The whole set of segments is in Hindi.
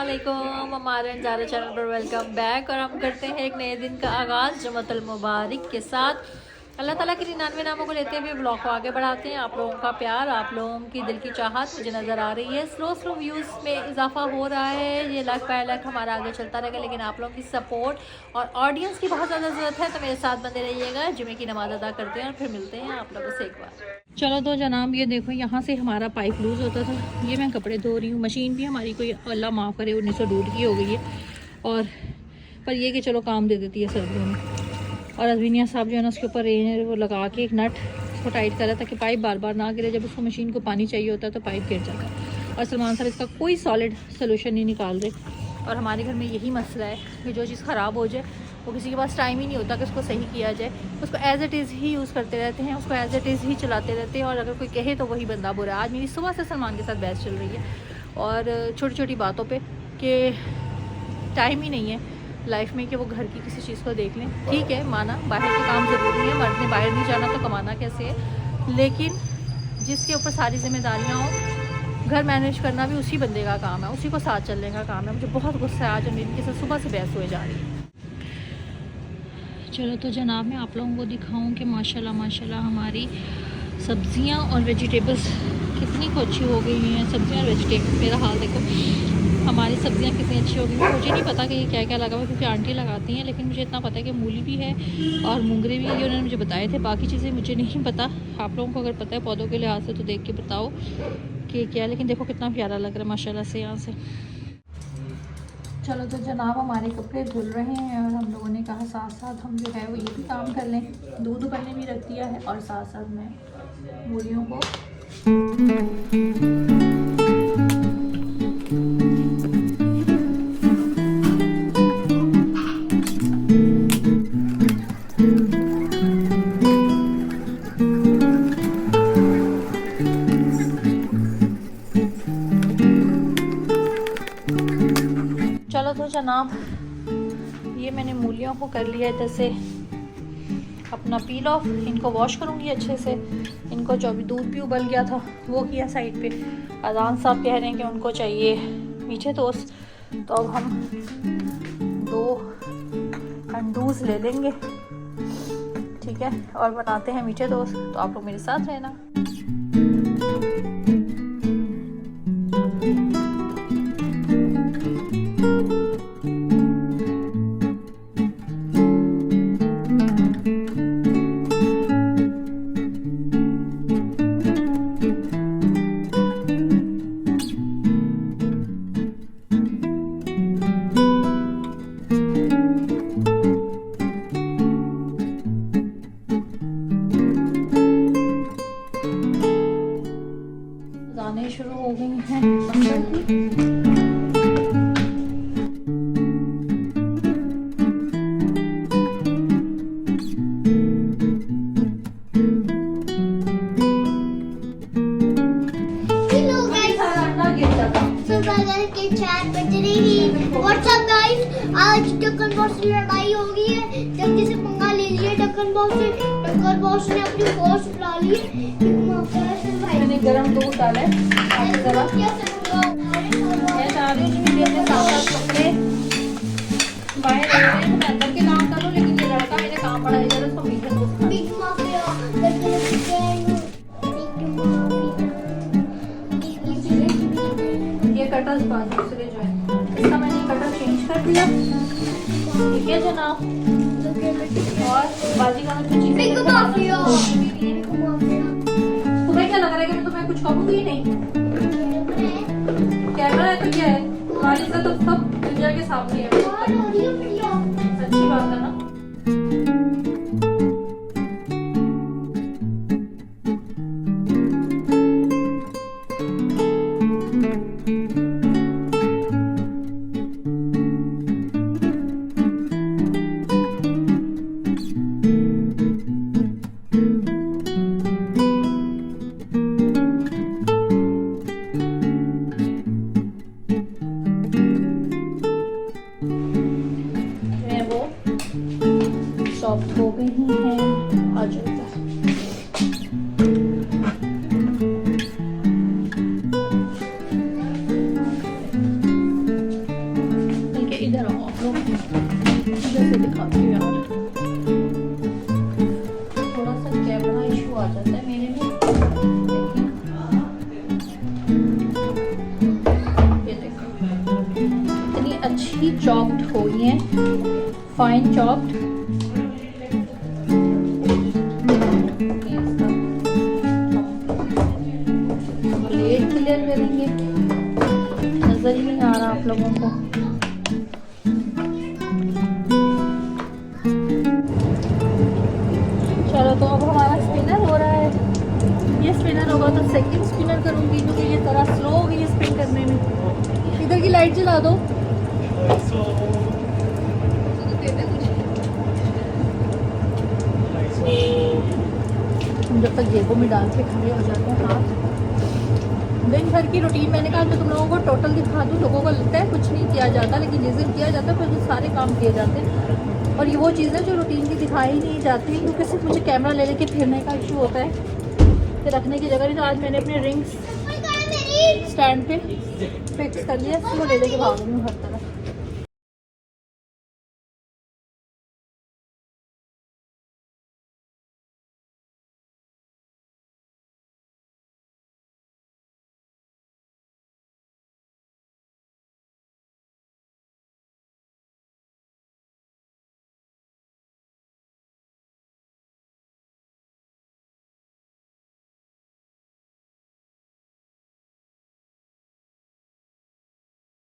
अस्सलामुअलैकुम, हमारे ज़ारा चैनल पर वेलकम बैक। और हम करते हैं एक नए दिन का आगाज़ जुम्मतुल मुबारक के साथ। अल्लाह ताला के 99 नामों को लेते हुए ब्लॉग को आगे बढ़ाते हैं। आप लोगों का प्यार, आप लोगों की दिल की चाहत मुझे नज़र आ रही है। स्लो व्यूज़ में इजाफा हो रहा है। ये लक बाय लक हमारा आगे चलता रहेगा, लेकिन आप लोगों की सपोर्ट और ऑडियंस की बहुत ज़्यादा ज़रूरत है। तो मेरे साथ बने रहिएगा। जुमे की नमाज़ अदा करते हैं और फिर मिलते हैं आप लोगों से एक बार। चलो तो जनाब, ये देखो यहाँ से हमारा पाइप लूज़ होता था। ये मैं कपड़े धो रही हूँ। मशीन भी हमारी कोई अल्लाह माफ़ करे 1902 की हो गई है, और पर ये कि चलो काम दे देती है सर्दियों में। और अजविनिया साहब जो है ना, उसके ऊपर वो लगा के एक नट उसको टाइट कर रहा था कि पाइप बार बार ना गिरे। जब उसको मशीन को पानी चाहिए होता है तो पाइप गिर जाता है। और सलमान साहब इसका कोई सॉलिड सोल्यूशन नहीं निकाल रहे। और हमारे घर में यही मसला है कि जो चीज़ ख़राब हो जाए वो किसी के पास टाइम ही नहीं होता कि उसको सही किया जाए। उसको as it is he use करते रहते हैं, उसको एज़ इट इज़ ही चलाते रहते हैं। और अगर कोई कहे तो वही बंदा बुरा है। आज मेरी सुबह से सलमान के साथ बहस चल रही है, और छोटी छोटी बातों पे कि टाइम ही नहीं है लाइफ में कि वो घर की किसी चीज़ को देख लें। ठीक है, माना बाहर के काम ज़रूरी है, मर्द ने बाहर नहीं जाना तो कमाना कैसे है। लेकिन जिसके ऊपर सारी जिम्मेदारियाँ हों, घर मैनेज करना भी उसी बंदे का काम है, उसी को साथ चलने का काम है। मुझे बहुत गुस्सा है आज, और मेरी किसी सुबह से बहस हुए जा रही है। चलो तो जनाब, मैं आप लोगों को दिखाऊं कि माशाल्लाह माशाल्लाह हमारी सब्ज़ियां और वेजिटेबल्स कितनी को अच्छी हो गई हैं। सब्ज़ियां और वेजिटेबल्स, मेरा हाल देखो, हमारी सब्ज़ियां कितनी अच्छी हो गई हैं। मुझे नहीं पता कि ये क्या क्या लगा हुआ है, क्योंकि आंटी लगाती हैं। लेकिन मुझे इतना पता है कि मूली भी है और मुंगरे भी है, ये उन्होंने मुझे बताए थे। बाकी चीज़ें मुझे नहीं पता। आप लोगों को अगर पता है पौधों के लिहाज से तो देख के बताओ कि क्या। लेकिन देखो कितना प्यारा लग रहा है माशाल्लाह से यहाँ से। चलो तो जनाब, हमारे कपड़े धुल रहे हैं, और हम लोगों ने कहा साथ साथ हम जो है वो ये भी काम कर लें। दूध उबलने भी रख दिया है, और साथ साथ मैं मूलियों को चलो तो जनाब, ये मैंने मूलियों को कर लिया है जैसे अपना पील ऑफ। इनको वॉश करूँगी अच्छे से। इनको जो भी दूध भी उबल गया था वो किया साइड पे। अजान साहब कह रहे हैं कि उनको चाहिए मीठे टोस्ट, तो अब हम 2 अंडूज ले लेंगे, ठीक है, और बनाते हैं मीठे टोस्ट। तो आप लोग मेरे साथ रहना। आने शुरू हो गई हैं अंदर की। व्हाट्सअप गाइस, आज डक्कन बॉस से लड़ाई हो गई है। जल्दी से पंगा ले लिया डक्कन बॉस से। डक्कन बॉस ने अपनी फोर्स बुला ली है। मैंने गरम दूध डाला है। जरा मैं चाह रही हूँ कि अपने साथ कपड़े बाहर रख रहे हैं, मैं अंदर के काम करूँ। लेकिन ये लड़का मेरे काम बड़ा है, उसको मीठा दूध बिग माफिया ये कटर्स बाद दूसरे जो है, इसका मैंने कटर चेंज कर दिया, ठीक है जनाब। और बाजी का मैं चीजें बिग माफिया तुम्हें क्या लग रहा है कि मैं तुम्हें कुछ कहूँगी नहीं? कैमरा है तो क्या है, तुम्हारी इज्जत तो सब दुनिया के सामने है। अच्छी बात है ना। सॉफ्ट हो गई हैं। आ जाओ। इधर आओ आप लोग, इधर से दिखाती हूँ यार, थोड़ा सा कैमरा इशू आ जाता है मेरे में। देखिए, ये देखो इतनी अच्छी चॉप्ड हुई है, फाइन चॉप्ड। प्लेट क्लियर करेंगे, नजर ही नहीं आ रहा आप लोगों को। चलो तो अब हमारा स्पिनर हो रहा है, ये स्पिनर होगा तो सेकंड स्पिनर करूंगी क्योंकि ये थोड़ा स्लो हो गई है स्पिन करने में। इधर की लाइट जला दो। जब तक जेबों में डाल के खड़े हो जाते हैं हाथ। दिन भर की रूटीन मैंने कहा तो तुम लोगों को टोटल दिखा दूँ। लोगों को लगता है कुछ नहीं किया जाता, लेकिन जिस दिन किया जाता है फिर तो सारे काम किए जाते हैं। और ये वो चीज़ें जो रूटीन की दिखाई नहीं जाती, क्योंकि सिर्फ मुझे कैमरा ले लेके फिरने का इशू होता है कि रखने की जगह नहीं। तो आज मैंने अपने रिंग्स स्टैंड पे फिक्स कर लिया, इसको ले लेके भाग रही हूँ हर तरफ।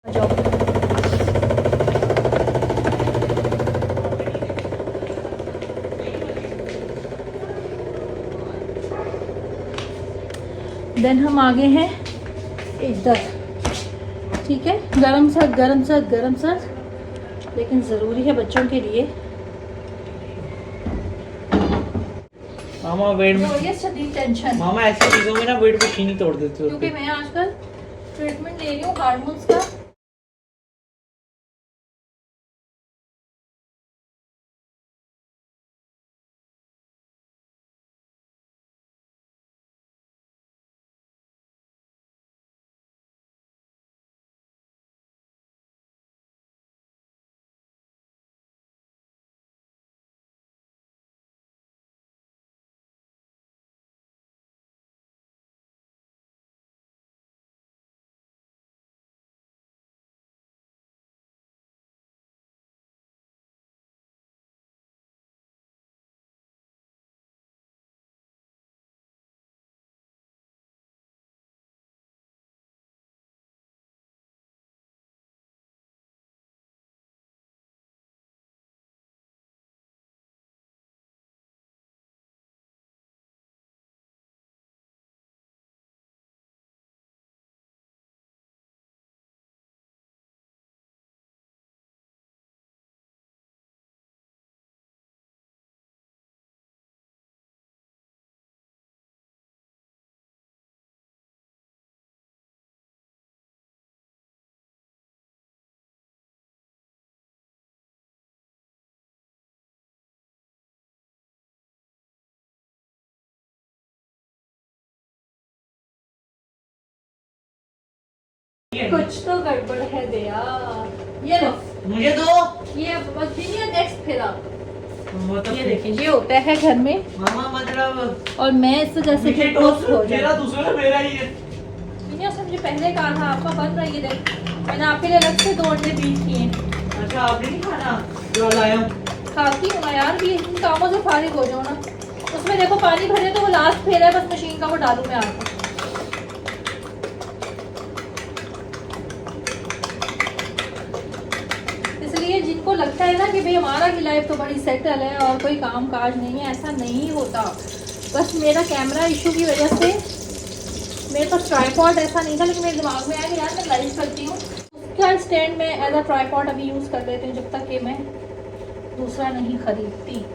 आ जाओ। देन हम आगे हैं इधर, ठीक है, गरम सर्द गरम सर्द गरम सर्द, लेकिन ज़रूरी है बच्चों के लिए। मामा वेट में, ये शदीद टेंशन, मामा ऐसी चीजों में ना वेट मशीन ही तोड़ देते हो। क्योंकि मैं आजकल ट्रीटमेंट ले रही हूँ हार्मोन्स का। कुछ तो गड़बड़ है दया। ये लो, मुझे दो। ये बस नेक्स्ट फिर आप मतलब ये देखिए, ये होता है घर में, मामा मतलब और मैं इस वजह से फिर टोस्ट हो मेरा जाए। दूसरा मेरा ही है। उसने मुझे पहले कहा था आपका बन रहा है, ये देख मैंने आपके लिए अलग से 2 अंडे बीट किए हैं। अच्छा आपने नहीं खाना जो लाया हूँ? खाती हूँ ना यार, भी इन कामों से फारिग हो जाओ ना। उसमें देखो पानी भरे तो वो लास्ट फेरा है, बस मशीन का वो डालू मैं आपको। इसलिए जिनको लगता है ना कि भाई हमारा की लाइफ तो बड़ी सेटल है और कोई काम काज नहीं है, ऐसा नहीं होता। बस मेरा कैमरा इशू की वजह से मेरे पास ट्राईपॉड ऐसा नहीं था, लेकिन मेरे दिमाग में आया कि यार मैं लाइव करती हूँ, उसका स्टैंड में एज अ ट्राईपॉड अभी यूज़ कर लेती हूँ जब तक कि मैं दूसरा नहीं खरीदती।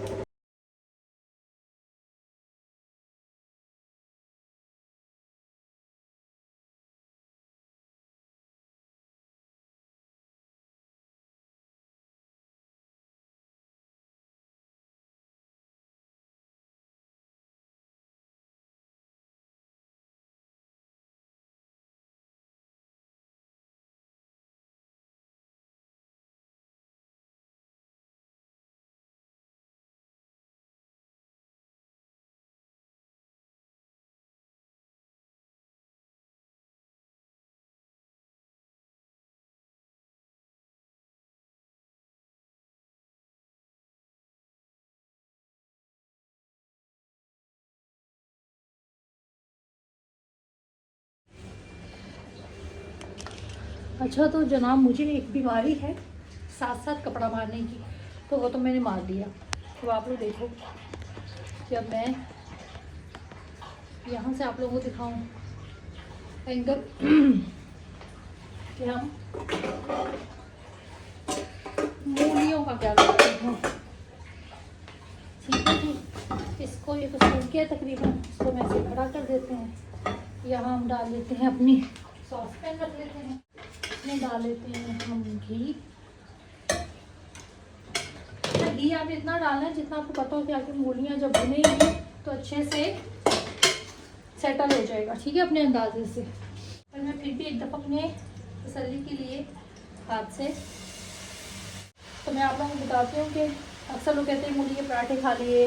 अच्छा तो जनाब मुझे एक बीमारी है साथ साथ कपड़ा मारने की, तो वो तो मैंने मार दिया। तो आप लोग देखो कि अब मैं यहाँ से आप लोगों को दिखाऊं एंगल कि हम मूलियों का क्या करते हैं। ठीक है जी, इसको ये तो सूख गया तकरीबन, इसको मैं ऐसे खड़ा कर देते हैं। यहाँ हम डाल देते हैं अपनी सॉस पैन रख लेते हैं, इसमें डाल लेते हैं हम घी। घी आप इतना डालना है जितना आपको पता हो कि आपकी मूलियाँ जब भुनेंगी तो अच्छे से सेटल हो जाएगा, ठीक है, अपने अंदाजे से। पर मैं फिर भी एक दफ़ा अपने तसल्ली के लिए हाथ से, तो मैं आप लोगों को बताती हूँ कि अक्सर लोग कहते हैं मूली के पराठे खा लिए,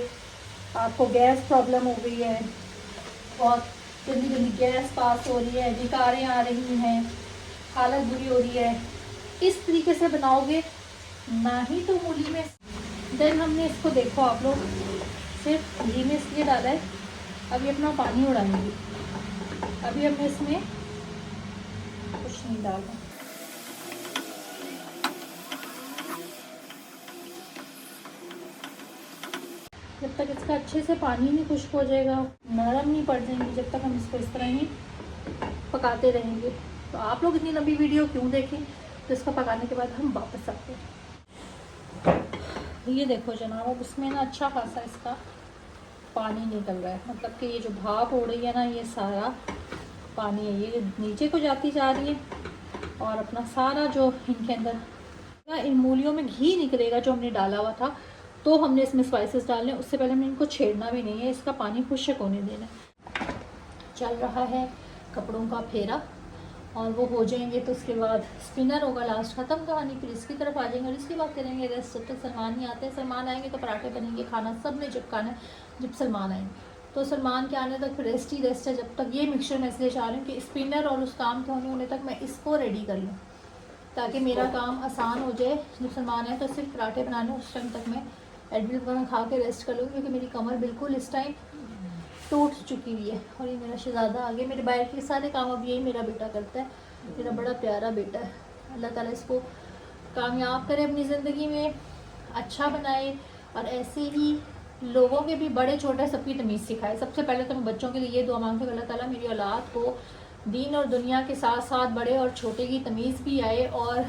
आपको गैस प्रॉब्लम हो गई है, बहुत जल्दी जल्दी गैस पास हो रही है, विकारें आ रही हैं, हालत बुरी हो रही है। इस तरीके से बनाओगे ना ही तो मूली में। देन हमने इसको देखो आप लोग सिर्फ घी में इसलिए डाला है, अभी अपना पानी उड़ाएंगे। अभी हमने इसमें कुछ नहीं डाला। जब तक इसका अच्छे से पानी नहीं खुश्क हो जाएगा, नरम नहीं पड़ जाएंगी, जब तक हम इसको इस तरह ही पकाते रहेंगे। तो आप लोग इतनी लंबी वीडियो क्यों देखें, तो इसको पकाने के बाद हम वापस आते हैं। ये देखो जनाब, अब इसमें ना अच्छा खासा इसका पानी निकल रहा है, मतलब कि ये जो भाप हो रही है ना, ये सारा पानी है, ये नीचे को जाती जा रही है और अपना सारा जो इनके अंदर इन मूलियों में घी निकलेगा जो हमने डाला हुआ था। तो हमने इसमें स्पाइसेस डालने, उससे पहले हमने इनको छेड़ना भी नहीं है, इसका पानी खुश्क होने देना है। चल रहा है कपड़ों का फेरा और वो हो जाएंगे तो उसके बाद स्पिनर होगा, लास्ट ख़त्म कहानी। फिर इसकी तरफ आ जाएंगे और इसकी बात करेंगे रेस्ट। जब तक सलमान नहीं आते, सलमान आएंगे तो पराठे बनेंगे, खाना सब ने जब खाना है जब सलमान आएंगे। तो सलमान के आने तक फिर रेस्ट ही रेस्ट है। जब तक ये मिक्सचर मैं इसलिए चाह रही हूँ कि स्पिनर और उस काम के होने तक मैं इसको रेडी कर लूँ, ताकि मेरा काम आसान हो जाए। जब सलमान आए तो सिर्फ पराठे बनाने, उस टाइम तक मैं एडमिट वगैरह खा के रेस्ट कर लूँ, क्योंकि मेरी कमर बिल्कुल इस टाइम टूट चुकी हुई है। और ये मेरा शहज़ादा आगे, मेरे बाहर के सारे काम अब यही मेरा बेटा करता है, मेरा बड़ा प्यारा बेटा है। अल्लाह ताला इसको कामयाब करे अपनी ज़िंदगी में, अच्छा बनाए और ऐसे ही लोगों के भी, बड़े छोटे सबकी तमीज़ सिखाए। सबसे पहले तो मैं बच्चों के लिए ये दुआ मांगती हूँ, अल्लाह ताला मेरी औलाद को दीन और दुनिया के साथ साथ बड़े और छोटे की तमीज़ भी आए और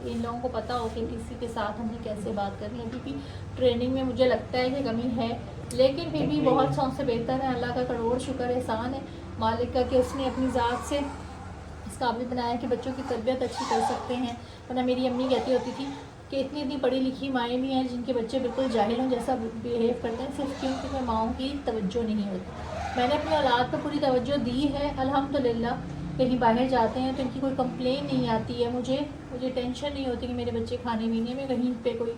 इन लोगों को पता हो कि किसी के साथ हमने कैसे बात करनी है। क्योंकि ट्रेनिंग में मुझे लगता है कि कमी है, लेकिन फिर भी बहुत सौ से बेहतर है। अल्लाह का करोड़ शुक्र एहसान है मालिक का कि उसने अपनी ज़ात से इस काबिल बनाया कि बच्चों की तरबियत अच्छी कर सकते हैं। वरना मेरी अम्मी कहती होती थी कि इतनी इतनी पढ़ी लिखी माएँ भी हैं जिनके बच्चे बिल्कुल जाहिलों जैसा बिहेव करते हैं, सिर्फ क्योंकि माओं की तवज्जो नहीं होती। मैंने अपनी औलाद को पूरी तवज्जो दी है अल्हम्दुलिल्लाह। कहीं बाहर जाते हैं तो इनकी कोई कंप्लेन नहीं आती है, मुझे टेंशन नहीं होती कि मेरे बच्चे खाने पीने में कहीं पे कोई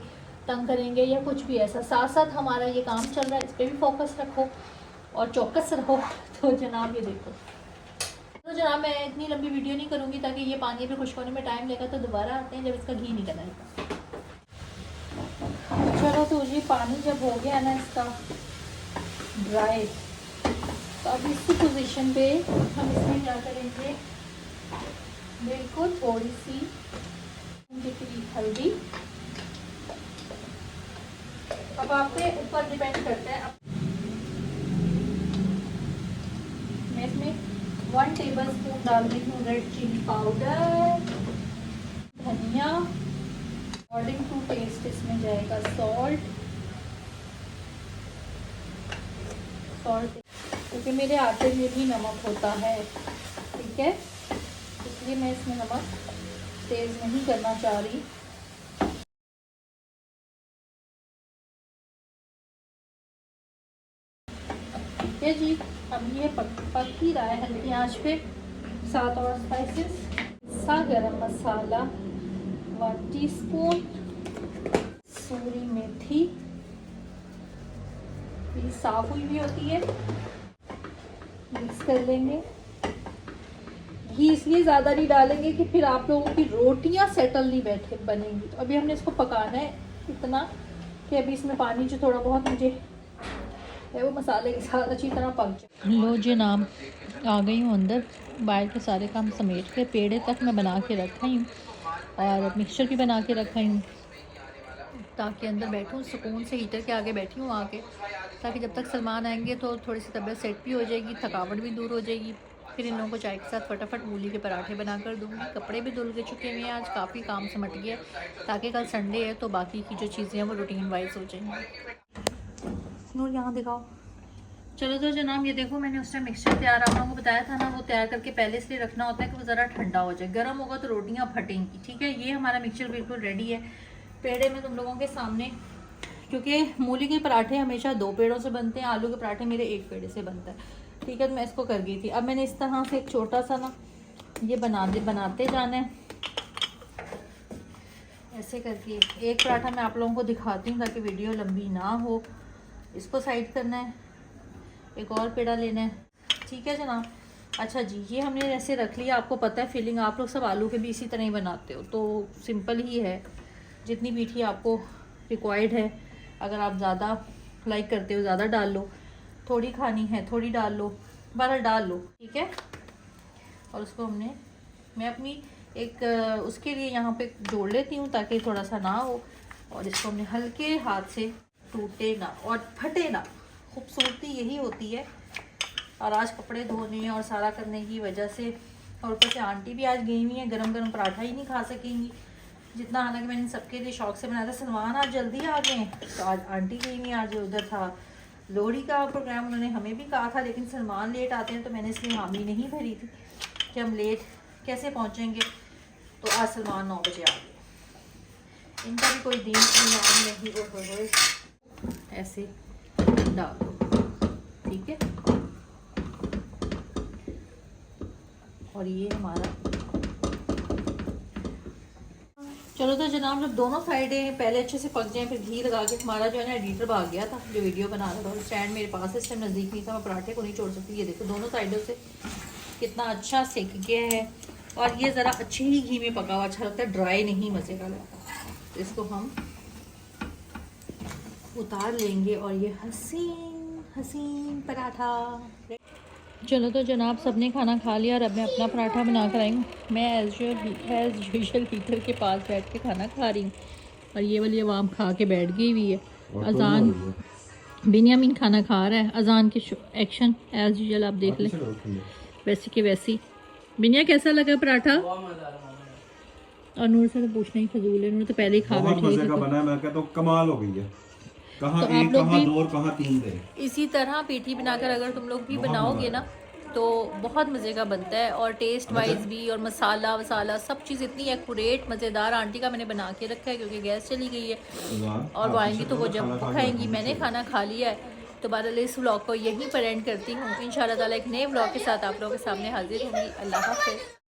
तंग करेंगे या कुछ भी ऐसा। साथ साथ हमारा ये काम चल रहा है, इस पर भी फोकस रखो और चौकस रहो। तो जनाब ये देखो, तो जनाब मैं इतनी लंबी वीडियो नहीं करूँगी ताकि ये पानी पे खुश्क होने में टाइम लेगा, तो दोबारा आते हैं जब इसका घी निकल आएगा। चलो तो ये पानी जब हो गया ना इसका ड्राई, तो अब इसी पोजीशन पे हम इसमें क्या करेंगे, बिल्कुल थोड़ी सी हल्दी। अब आपके ऊपर डिपेंड करता है। मैं इसमें 1 टेबलस्पून डाल रही हूँ रेड चिली पाउडर, धनिया, अकॉर्डिंग टू टेस्ट इसमें जाएगा सॉल्ट, क्योंकि मेरे आटे में भी नमक होता है, ठीक है, इसलिए मैं इसमें नमक तेज़ नहीं करना चाह रही। ठीक है जी, अब ये पक ही रहा है हल्की आंच पे। साथ और स्पाइसेस, सा गरम मसाला 1 टीस्पून, सूरी मेथी, ये साफ हुई भी होती है, मिक्स कर लेंगे। घी इसलिए ज़्यादा नहीं डालेंगे कि फिर आप लोगों की रोटियां सेटल नहीं बैठे बनेंगी। तो अभी हमने इसको पकाना है इतना कि अभी इसमें पानी जो थोड़ा बहुत मुझे है वो मसाले के साथ अच्छी तरह पक जाए। लो जनाब, आ गई हूँ अंदर, बाहर के सारे काम समेट के पेड़े तक मैं बना के रखा हूँ और मिक्सचर भी बना के रखा हूँ ताकि अंदर बैठूँ सुकून से, हीटर के आगे बैठी हूँ आके, ताकि जब तक सलमान आएंगे तो थोड़ी सी तबीयत सेट भी हो जाएगी, थकावट भी दूर हो जाएगी। फिर इन लोगों को चाय के साथ फटाफट मूली के पराठे बना कर दूँगी। कपड़े भी धुल के चुके हुए हैं, आज काफ़ी काम सिमट गया ताकि कल संडे है तो बाकी की जो चीज़ें हैं वो रूटीन वाइज हो जाएंगी। नूर यहाँ दिखाओ। चलो तो जनाब, ये देखो मैंने उस टाइम मिक्सचर तैयार आप लोगों को बताया था ना, वो तैयार करके पहले इसलिए रखना होता है कि वो ज़रा ठंडा हो जाए, गर्म होगा तो रोटियाँ फटेंगी। ठीक है, ये हमारा मिक्सचर बिल्कुल रेडी है। पेड़े में तुम लोगों के सामने, क्योंकि मूली के पराठे हमेशा 2 पेड़ों से बनते हैं, आलू के पराठे मेरे 1 पेड़े से बनता है। ठीक है, तो मैं इसको कर गई थी। अब मैंने इस तरह से एक छोटा सा ना ये बनाते जाना है ऐसे करके। एक पराठा मैं आप लोगों को दिखाती हूँ ताकि वीडियो लंबी ना हो। इसको साइड करना है, एक और पेड़ा लेना है। ठीक है जनाब। अच्छा जी, ये हमने ऐसे रख लिया। आपको पता है फिलिंग आप लोग सब आलू के भी इसी तरह ही बनाते हो, तो सिंपल ही है। जितनी मीठी आपको रिक्वायर्ड है, अगर आप ज़्यादा लाइक करते हो ज़्यादा डाल लो, थोड़ी खानी है थोड़ी डाल लो, 12 डाल लो। ठीक है, और उसको मैं अपनी एक उसके लिए यहाँ पे जोड़ लेती हूँ ताकि थोड़ा सा ना हो, और इसको हमने हल्के हाथ से टूटे ना और फटे ना। खूबसूरती यही होती है। और आज कपड़े धोने और सारा करने की वजह से, और ऊपर से आंटी भी आज गई हुई है, गरम गरम पराठा ही नहीं खा सकेंगी जितना, हालांकि मैंने सबके लिए शौक से बनाया था। सलमान आज जल्दी आ गए तो आज आंटी गई हुई, आज उधर था लोहड़ी का प्रोग्राम, उन्होंने हमें भी कहा था, लेकिन सलमान लेट आते हैं तो मैंने इसलिए हामी नहीं भरी थी कि हम लेट कैसे पहुँचेंगे। तो आज सलमान 9 बजे आ गए। इनका भी कोई दिन ईमान नहीं हो, ऐसे डाल दो। ठीक है, और ये हमारा, चलो तो जनाब, जब दोनों साइडें पहले अच्छे से पक जाएं, फिर घी लगा के, हमारा जो है ना एडिटर भाग गया था जो वीडियो बना रहा था, स्टैंड मेरे पास इस टाइम नज़दीक नहीं था, मैं पराठे को नहीं छोड़ सकती। ये देखो दोनों साइडों से कितना अच्छा सेक गया है, और ये ज़रा अच्छे ही घी में पका हुआ अच्छा लगता है, ड्राई नहीं, मज़े का लगता है। तो इसको हम उतार लेंगे और ये हसीन हसीन पराठा। चलो तो जनाब, सबने खाना खा लिया और अब मैं अपना पराठा बना कर आई हूँ। मैं एज़ यूजुअल हीटर के पास बैठ के खाना खा रही हूँ, और ये वाली आवाम खा के बैठ गई हुई है। अजान, बिनियामिन खाना खा रहा है, अजान के एक्शन एज़ यूजुअल आप देख लें, वैसे के वैसी। बिनिया कैसा लगा पराठा? और नूर से तो पूछना ही फजूल है, नूर तो पहले ही खा बैठी मजे का बना है। मैं कहता हूँ कमाल हो गई है। कहाँ तो एक, कहाँ 2 और कहाँ 3 थे। इसी तरह पेठी बनाकर अगर तुम लोग भी बनाओगे ना तो बहुत मज़े का बनता है, और टेस्ट वाइज भी, और मसाला वसाला सब चीज़ इतनी एक्यूरेट मज़ेदार। आंटी का मैंने बना के रखा है क्योंकि गैस चली गई है, और वो आएंगी तो वो जब खाएंगी। मैंने खाना खा लिया है। तो बहरहाल इस व्लॉग को यहीं पर एंड करती हूँ। इंशाल्लाह ताला एक नए व्लॉग के साथ आप लोगों के सामने हाजिर होंगी। अल्लाह हाफ़िज़।